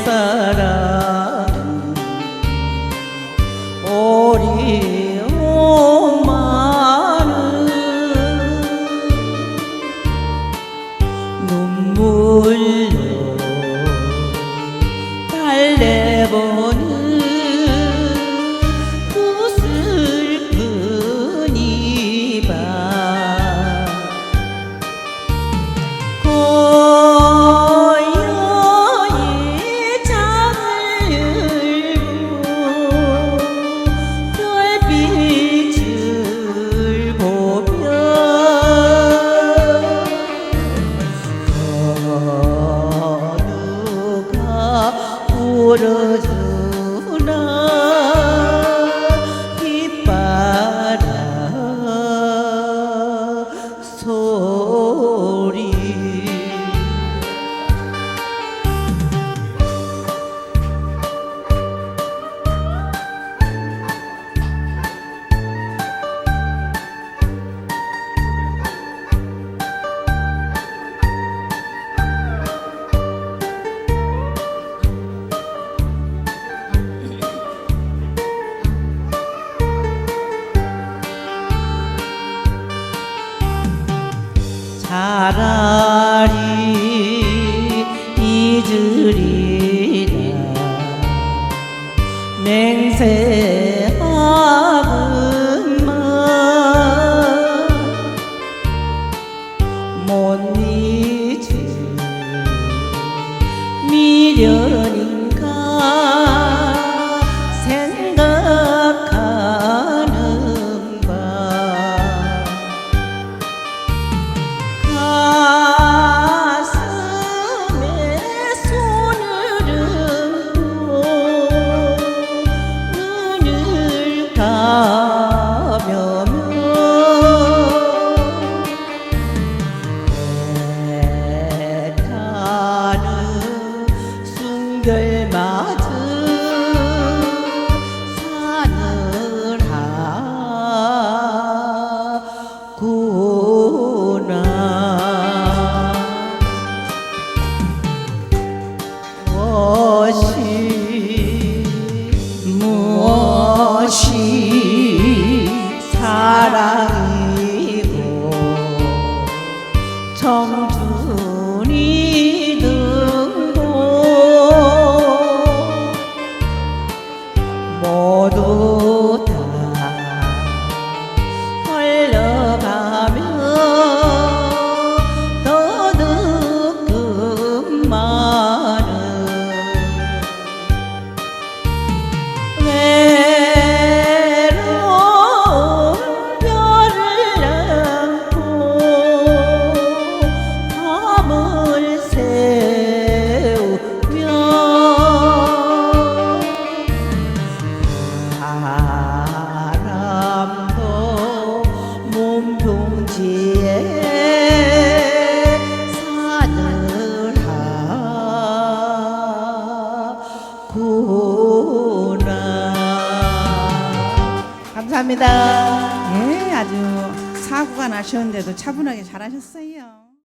사랑은 오리 엄마는 눈물로 달래보는 그 슬픈 이밤 고요히 창을 열고 별빛을 보며 누가 울어주나 빗바람 소리 차라리 잊으리라 맹세하는 말 못 잊을 미련인가 생각하는 밤 가슴에 손을 얹고 눈을 감으며 애타는 순결 맞은 사느라구나 무엇이 사랑이고 청춘이든고 모두 다 흘러가며 더듬 많은 외로운 별을 안고 밤을 새우며 바람도 몸뚱지에 사느라구나. 감사합니다. 예, 아주 사고가 나셨는데도 차분하게 잘하셨어요.